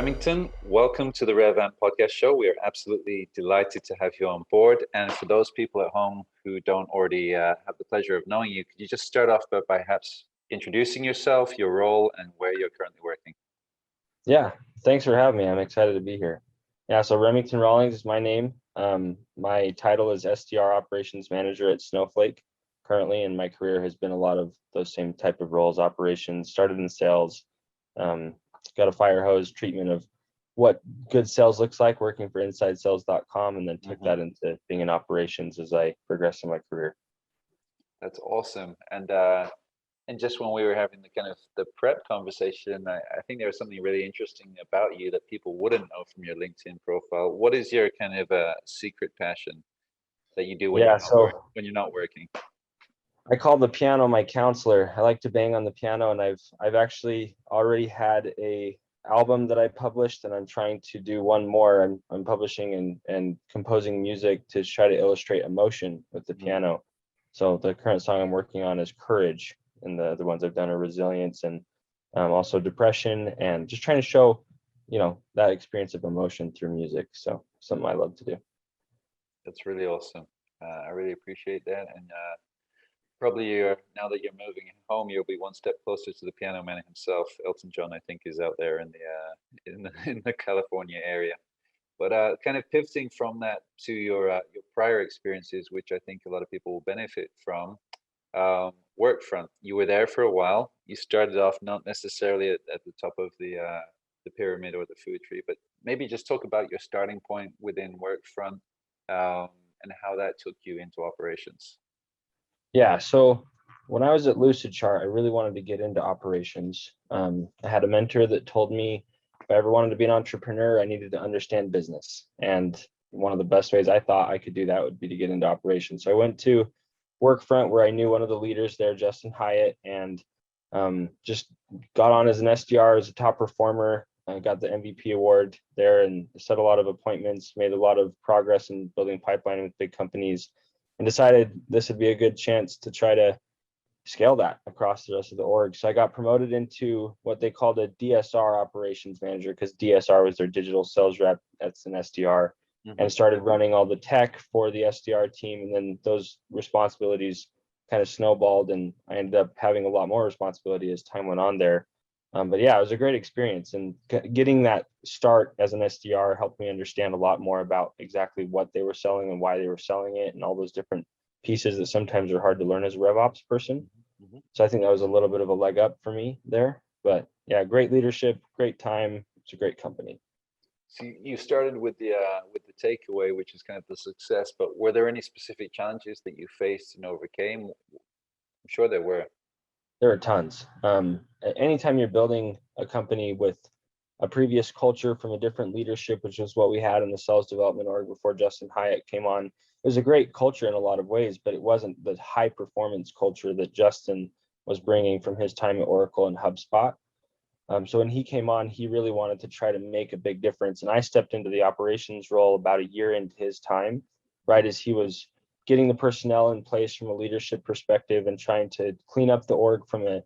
Remington, welcome to the RevAmp podcast show. We are absolutely delighted to have you on board. And for those people at home who don't already have the pleasure of knowing you, could you just start off by perhaps introducing yourself, your role, and where you're currently working? Yeah, thanks for having me. I'm excited to be here. Yeah, so Remington Rawlings is my name. My title is SDR Operations Manager at Snowflake currently, and my career has been a lot of those same type of roles, operations, started in sales, got a fire hose treatment of what good sales looks like working for InsideSales.com, and then took that into being in operations as I progressed in my career. That's awesome. And just when we were having the kind of the prep conversation, I think there was something really interesting about you that people wouldn't know from your LinkedIn profile. What is your kind of secret passion that you do when you're not working? I call the piano my counselor. I like to bang on the piano, and I've actually already had a album that I published, and I'm trying to do one more. I'm publishing and composing music to try to illustrate emotion with the piano. So the current song I'm working on is Courage, and the ones I've done are Resilience and also Depression, and just trying to show, that experience of emotion through music. So something I love to do. That's really awesome. I really appreciate that. And probably now that you're moving home, you'll be one step closer to the piano man himself. Elton John, I think, is out there in the California area. But kind of pivoting from that to your prior experiences, which I think a lot of people will benefit from. Workfront, you were there for a while. You started off not necessarily at the top of the pyramid or the food tree, but maybe just talk about your starting point within Workfront and how that took you into operations. Yeah, so when I was at Lucid Chart, I really wanted to get into operations. I had a mentor that told me if I ever wanted to be an entrepreneur, I needed to understand business. And one of the best ways I thought I could do that would be to get into operations. So I went to Workfront, where I knew one of the leaders there, Justin Hyatt, and just got on as an SDR, as a top performer. I got the MVP award there and set a lot of appointments, made a lot of progress in building pipeline with big companies, and decided this would be a good chance to try to scale that across the rest of the org. So I got promoted into what they called a DSR Operations Manager, because DSR was their digital sales rep. That's an SDR. And started running all the tech for the SDR team. And then those responsibilities kind of snowballed, and I ended up having a lot more responsibility as time went on there. But yeah, it was a great experience, and getting that start as an SDR helped me understand a lot more about exactly what they were selling and why they were selling it, and all those different pieces that sometimes are hard to learn as a RevOps person. So I think that was a little bit of a leg up for me there. But yeah, great leadership, great time. It's a great company. So you started with the takeaway, which is kind of the success, but were there any specific challenges that you faced and overcame? I'm sure there were. There are tons. Anytime you're building a company with a previous culture from a different leadership, which is what we had in the sales development org before Justin Hyatt came on, it was a great culture in a lot of ways, but it wasn't the high performance culture that Justin was bringing from his time at Oracle and HubSpot. So when he came on, he really wanted to try to make a big difference. And I stepped into the operations role about a year into his time, right as he was getting the personnel in place from a leadership perspective and trying to clean up the org from a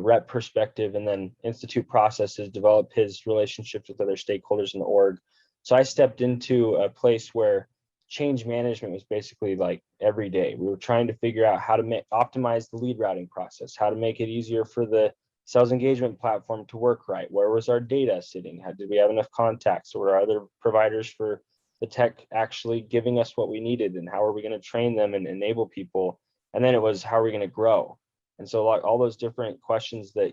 rep perspective, and then institute processes, develop his relationships with other stakeholders in the org. So I stepped into a place where change management was basically like every day. We were trying to figure out how to optimize the lead routing process, how to make it easier for the sales engagement platform to work right. Where was our data sitting? Did we have enough contacts? Or were other providers for the tech actually giving us what we needed? And how are we going to train them and enable people? And then it was, how are we going to grow? And so like all those different questions that,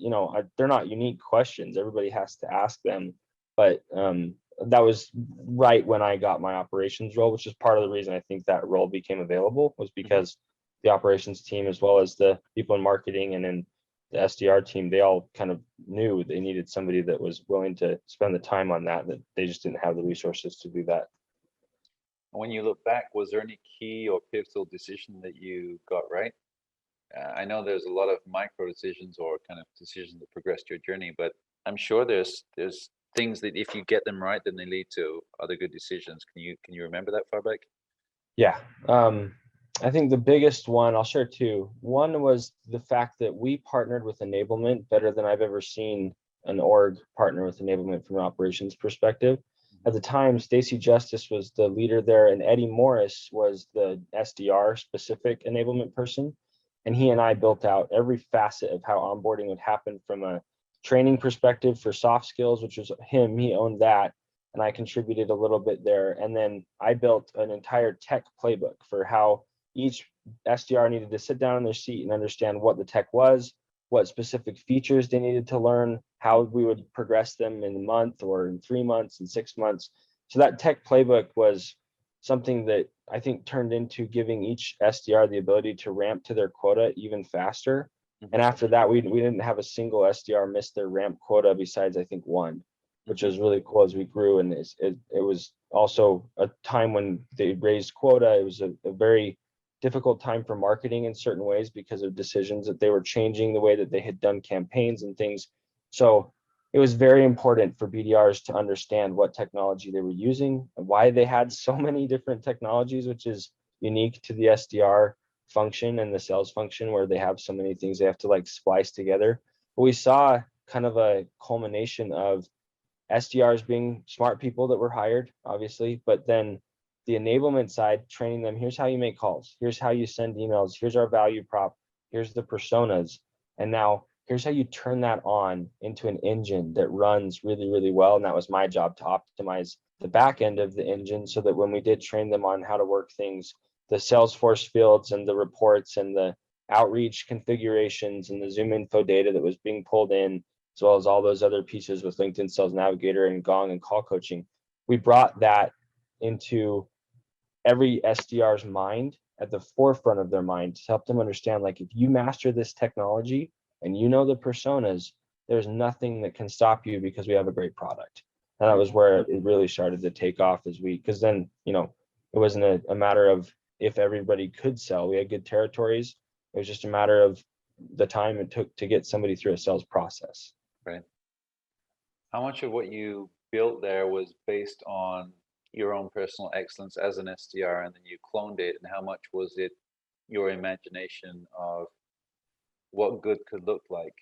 they're not unique questions. Everybody has to ask them. But that was right when I got my operations role, which is part of the reason I think that role became available, was because the operations team, as well as the people in marketing and in the SDR team, they all kind of knew they needed somebody that was willing to spend the time on that they just didn't have the resources to do that. When you look back, was there any key or pivotal decision that you got right? I know there's a lot of micro decisions or kind of decisions that progressed your journey, but I'm sure there's things that if you get them right, then they lead to other good decisions. Can you remember that far back? Yeah. I think the biggest one, I'll share two. One was the fact that we partnered with enablement better than I've ever seen an org partner with enablement from an operations perspective. At the time, Stacy Justice was the leader there, and Eddie Morris was the SDR specific enablement person. And he and I built out every facet of how onboarding would happen from a training perspective for soft skills, which was him. He owned that, and I contributed a little bit there. And then I built an entire tech playbook for how each SDR needed to sit down in their seat and understand what the tech was, what specific features they needed to learn, how we would progress them in a month or in 3 months and 6 months. So that tech playbook was something that I think turned into giving each SDR the ability to ramp to their quota even faster. And after that, we didn't have a single SDR miss their ramp quota besides, I think, one, which was really cool as we grew. And it was also a time when they raised quota. It was a very difficult time for marketing in certain ways because of decisions that they were changing the way that they had done campaigns and things. So it was very important for BDRs to understand what technology they were using and why they had so many different technologies, which is unique to the SDR function and the sales function, where they have so many things they have to like splice together. But we saw kind of a culmination of SDRs being smart people that were hired, obviously, but then the enablement side, training them, here's how you make calls, here's how you send emails, here's our value prop, here's the personas, and now here's how you turn that on into an engine that runs really, really well. And that was my job, to optimize the back end of the engine so that when we did train them on how to work things, the Salesforce fields and the reports and the outreach configurations and the Zoom info data that was being pulled in, as well as all those other pieces with LinkedIn Sales Navigator and Gong and call coaching, we brought that into every SDR's mind, at the forefront of their mind, to help them understand, like, if you master this technology and you know the personas, there's nothing that can stop you because we have a great product. And that was where it really started to take off because then, it wasn't a matter of if everybody could sell. We had good territories. It was just a matter of the time it took to get somebody through a sales process. Right. How much of what you built there was based on your own personal excellence as an SDR, and then you cloned it, and how much was it your imagination of what good could look like?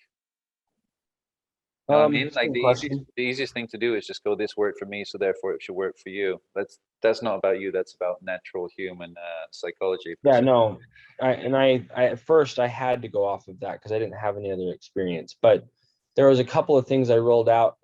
You know what I mean? Like the easiest thing to do is just go, this worked for me, so therefore it should work for you. That's not about you. That's about natural human psychology. Yeah, no. I at first I had to go off of that because I didn't have any other experience. But there was a couple of things I rolled out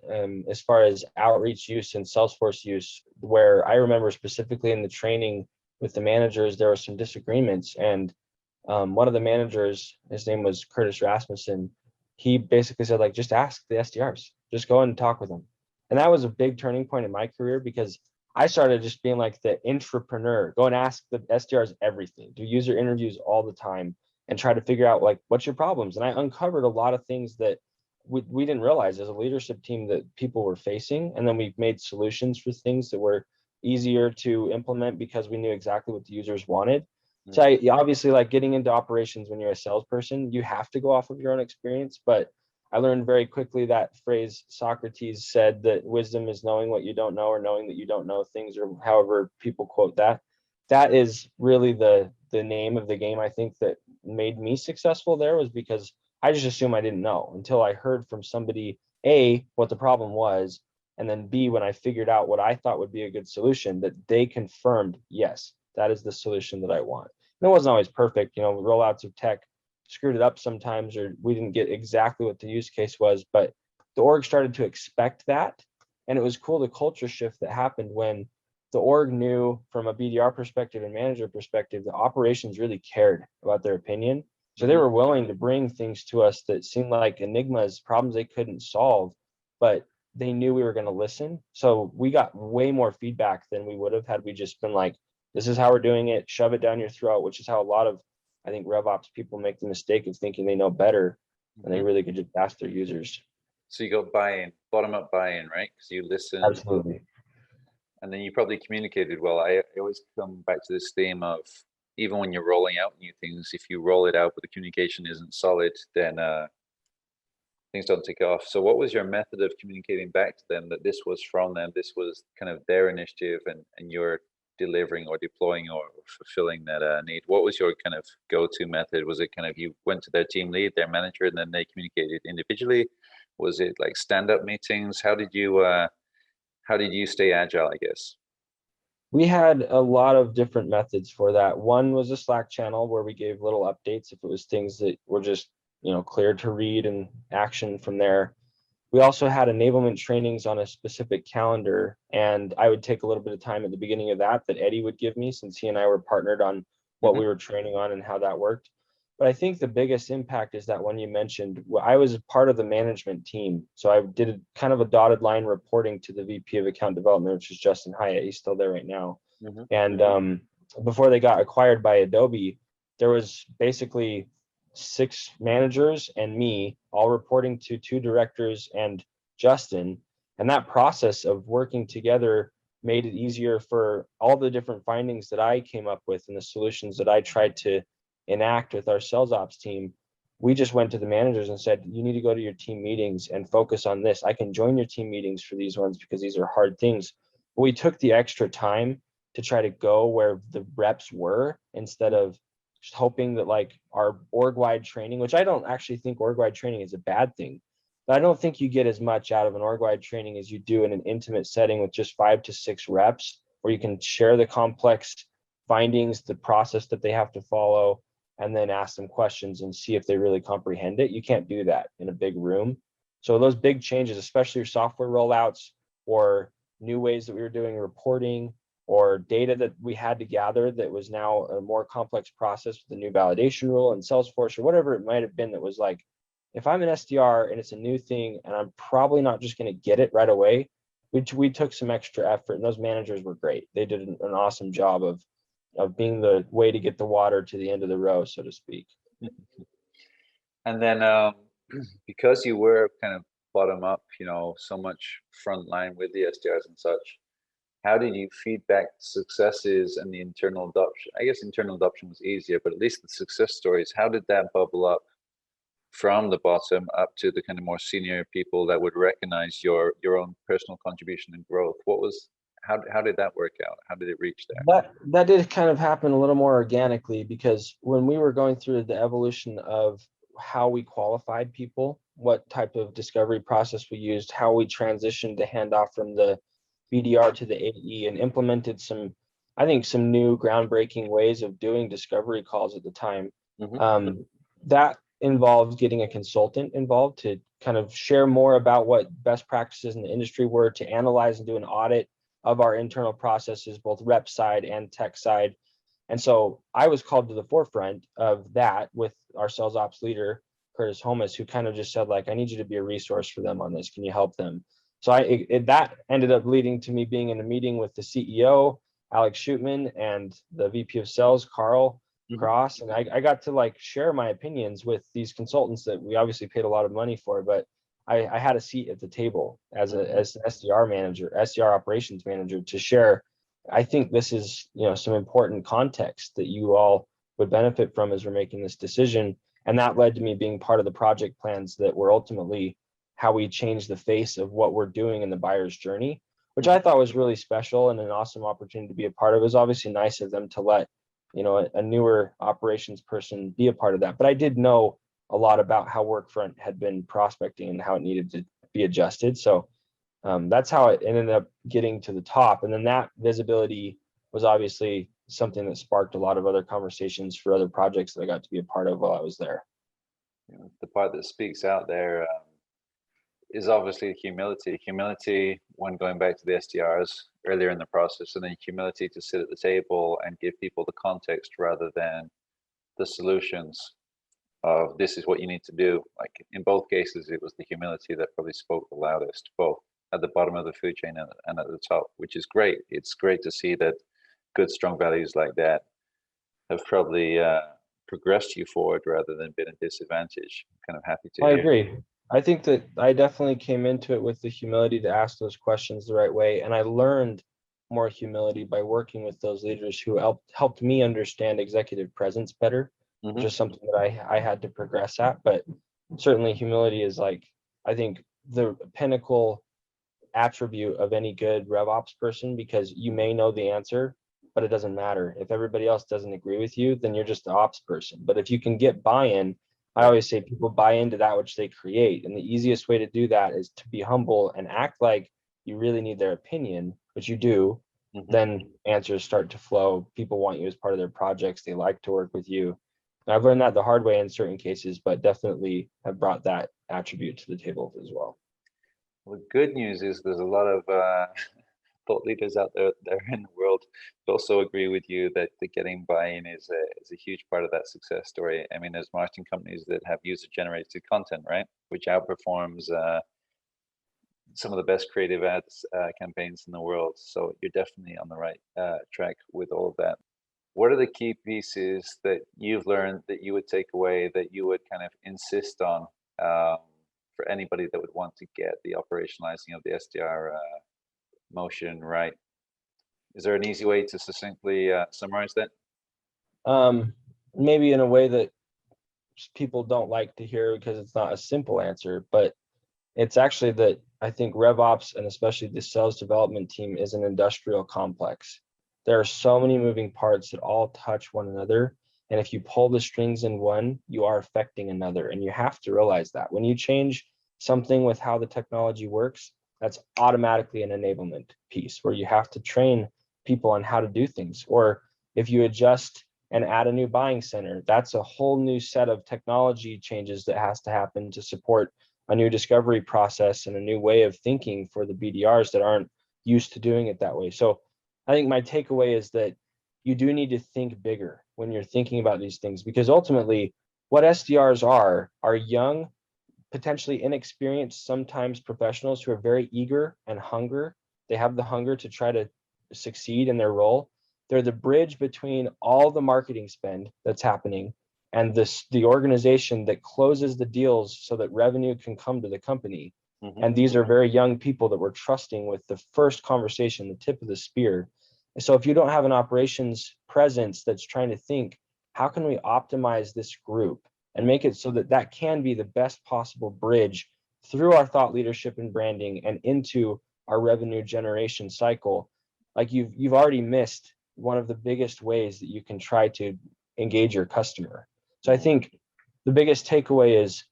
as far as outreach use and Salesforce use, where I remember specifically in the training with the managers, there were some disagreements. And one of the managers, his name was Curtis Rasmussen, he basically said, like, just ask the SDRs, just go and talk with them. And that was a big turning point in my career, because I started just being like the entrepreneur, go and ask the SDRs everything, do user interviews all the time, and try to figure out, like, what's your problems. And I uncovered a lot of things that we didn't realize as a leadership team that people were facing. And then we made solutions for things that were easier to implement because we knew exactly what the users wanted. So obviously, like, getting into operations when you're a salesperson, you have to go off of your own experience. But I learned very quickly that phrase Socrates said, that wisdom is knowing what you don't know, or knowing that you don't know things, or however people quote that. That is really the name of the game. I think that made me successful there was because I just assumed I didn't know until I heard from somebody, A, what the problem was, and then B, when I figured out what I thought would be a good solution, that they confirmed, yes, that is the solution that I want. And it wasn't always perfect. Rollouts of tech screwed it up sometimes, or we didn't get exactly what the use case was, but the org started to expect that. And it was cool, the culture shift that happened when the org knew from a BDR perspective and manager perspective, the operations really cared about their opinion. So they were willing to bring things to us that seemed like enigmas, problems they couldn't solve, but they knew we were going to listen. So we got way more feedback than we would have had we just been like, this is how we're doing it, shove it down your throat, which is how a lot of, I think, RevOps people make the mistake of thinking they know better, and they really could just ask their users. So you got buy-in, bottom-up buy-in, right? Because you listen. Absolutely. And then you probably communicated well. I always come back to this theme of, even when you're rolling out new things, if you roll it out but the communication isn't solid, then things don't take off. So what was your method of communicating back to them that this was from them, this was kind of their initiative, and you're delivering or deploying or fulfilling that need? What was your kind of go-to method? Was it kind of you went to their team lead, their manager, and then they communicated individually? Was it like stand-up meetings? How did you stay agile, I guess? We had a lot of different methods for that. One was a Slack channel where we gave little updates if it was things that were just, clear to read and action from there. We also had enablement trainings on a specific calendar, and I would take a little bit of time at the beginning of that Eddie would give me, since he and I were partnered on what we were training on and how that worked. But I think the biggest impact is that one you mentioned, I was part of the management team. So I did kind of a dotted line reporting to the VP of account development, which is Justin Hyatt. He's still there right now. And before they got acquired by Adobe, there was basically 6 managers and me all reporting to 2 directors and Justin. And that process of working together made it easier for all the different findings that I came up with and the solutions that I tried to enact with our sales ops team. We just went to the managers and said, you need to go to your team meetings and focus on this. I can join your team meetings for these ones because these are hard things. But we took the extra time to try to go where the reps were, instead of just hoping that like our org-wide training, which I don't actually think org-wide training is a bad thing, but I don't think you get as much out of an org-wide training as you do in an intimate setting with just 5 to 6 reps, where you can share the complex findings, the process that they have to follow, and then ask them questions and see if they really comprehend it. You can't do that in a big room. So those big changes, especially your software rollouts or new ways that we were doing reporting, or data that we had to gather that was now a more complex process with the new validation rule and Salesforce, or whatever it might have been, that was like, if I'm an SDR and it's a new thing and I'm probably not just going to get it right away, we took some extra effort, and those managers were great. They did an awesome job of being the way to get the water to the end of the row, so to speak. And then because you were kind of bottom up, so much frontline with the SDRs and such, how did you feedback successes and the internal adoption? I guess internal adoption was easier, but at least the success stories, how did that bubble up from the bottom up to the kind of more senior people that would recognize your own personal contribution and growth? How did that work out? How did it reach there? That did kind of happen a little more organically, because when we were going through the evolution of how we qualified people, what type of discovery process we used, how we transitioned the handoff from the BDR to the AE, and implemented some new groundbreaking ways of doing discovery calls at the time. That involved getting a consultant involved to kind of share more about what best practices in the industry were, to analyze and do an audit of our internal processes, both rep side and tech side. And so I was called to the forefront of that with our sales ops leader, Curtis Holmes, who kind of just said, like, I need you to be a resource for them on this. Can you help them? So that ended up leading to me being in a meeting with the CEO, Alex Shootman, and the VP of sales, Carl Cross. And I got to like share my opinions with these consultants that we obviously paid a lot of money for, but I had a seat at the table as an SDR manager, SDR Operations Manager, to share. I think this is, some important context that you all would benefit from as we're making this decision. And that led to me being part of the project plans that were ultimately how we changed the face of what we're doing in the buyer's journey, which I thought was really special and an awesome opportunity to be a part of. It was obviously nice of them to let, a newer operations person be a part of that. But I did know a lot about how Workfront had been prospecting and how it needed to be adjusted. So that's how it ended up getting to the top. And then that visibility was obviously something that sparked a lot of other conversations for other projects that I got to be a part of while I was there. The part that speaks out there is obviously humility when going back to the SDRs earlier in the process, and then humility to sit at the table and give people the context rather than the solutions of this is what you need to do. Like in both cases, it was the humility that probably spoke the loudest, both at the bottom of the food chain and at the top, which is great. It's great to see that good, strong values like that have probably progressed you forward rather than been a disadvantage. I'm kind of happy to I hear. agree. I think that I definitely came into it with the humility to ask those questions the right way. And I learned more humility by working with those leaders who helped me understand executive presence better, which is something that I had to progress at. But certainly humility is like, I think, the pinnacle attribute of any good RevOps person, because you may know the answer, but it doesn't matter. If everybody else doesn't agree with you, then you're just the ops person. But if you can get buy-in I always say people buy into that which they create. And the easiest way to do that is to be humble and act like you really need their opinion, which you do. Then answers start to flow. People want you as part of their projects. They like to work with you. And I've learned that the hard way in certain cases, but definitely have brought that attribute to the table as well. Well, the good news is there's a lot of thought leaders out there in the world who also agree with you that the getting buy-in is a huge part of that success story. I mean, there's marketing companies that have user-generated content, right, which outperforms some of the best creative ads campaigns in the world. So you're definitely on the right track with all of that. What are the key pieces that you've learned that you would take away that you would kind of insist on for anybody that would want to get the operationalizing of the SDR motion right? Is there an easy way to succinctly summarize that? Maybe in a way that people don't like to hear because it's not a simple answer, but it's actually that I think RevOps and especially the sales development team is an industrial complex. There are so many moving parts that all touch one another. And if you pull the strings in one, you are affecting another. And you have to realize that when you change something with how the technology works, that's automatically an enablement piece where you have to train people on how to do things. Or if you adjust and add a new buying center, that's a whole new set of technology changes that has to happen to support a new discovery process and a new way of thinking for the BDRs that aren't used to doing it that way. So I think my takeaway is that you do need to think bigger when you're thinking about these things, because ultimately what SDRs are young, potentially inexperienced, sometimes professionals who are very eager and hunger. They have the hunger to try to succeed in their role. They're the bridge between all the marketing spend that's happening and the organization that closes the deals so that revenue can come to the company. And these are very young people that we're trusting with the first conversation, the tip of the spear. And so if you don't have an operations presence that's trying to think, how can we optimize this group and make it so that that can be the best possible bridge through our thought leadership and branding and into our revenue generation cycle, like you've already missed one of the biggest ways that you can try to engage your customer. So I think the biggest takeaway is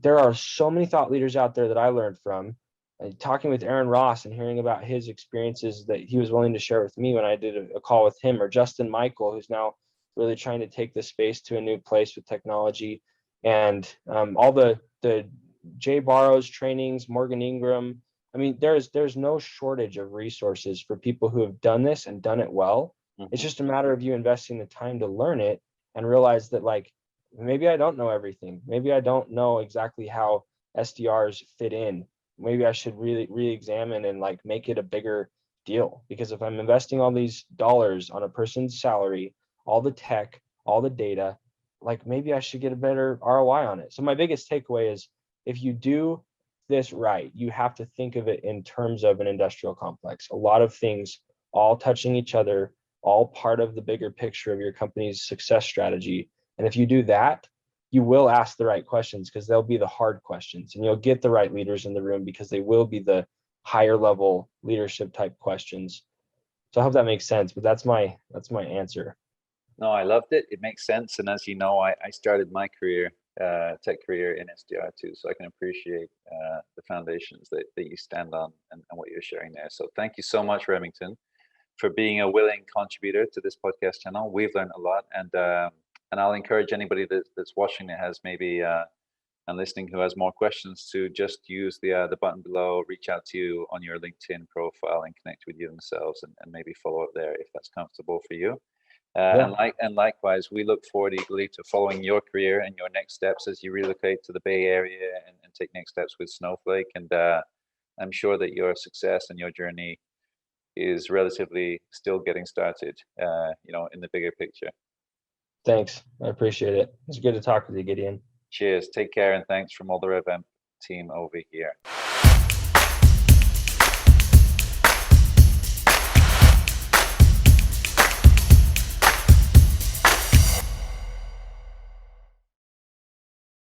there are so many thought leaders out there that I learned from. Talking with Aaron Ross and hearing about his experiences that he was willing to share with me when I did a call with him, or Justin Michael, who's now really trying to take this space to a new place with technology, and all the Jay Barrow's trainings, Morgan Ingram. I mean, there's no shortage of resources for people who have done this and done it well. It's just a matter of you investing the time to learn it and realize that, like, maybe I don't know everything. Maybe I don't know exactly how SDRs fit in. Maybe I should really re-examine and like make it a bigger deal, because if I'm investing all these dollars on a person's salary, all the tech, all the data, like maybe I should get a better ROI on it. So my biggest takeaway is if you do this right, you have to think of it in terms of an industrial complex. A lot of things all touching each other, all part of the bigger picture of your company's success strategy. And if you do that, you will ask the right questions, because they'll be the hard questions, and you'll get the right leaders in the room because they will be the higher level leadership type questions. So I hope that makes sense, but that's my answer. No, I loved it. It makes sense. And as you know, I started my career, tech career in SDR too. So I can appreciate the foundations that you stand on and what you're sharing there. So thank you so much, Remington, for being a willing contributor to this podcast channel. We've learned a lot, and I'll encourage anybody that's watching that has maybe and listening who has more questions to just use the button below, reach out to you on your LinkedIn profile and connect with you themselves, and maybe follow up there if that's comfortable for you. And likewise, we look forward eagerly to following your career and your next steps as you relocate to the Bay Area and take next steps with Snowflake. And I'm sure that your success and your journey is relatively still getting started, in the bigger picture. Thanks. I appreciate it. It's good to talk with you, Gideon. Cheers. Take care, and thanks from all the RevAmp team over here.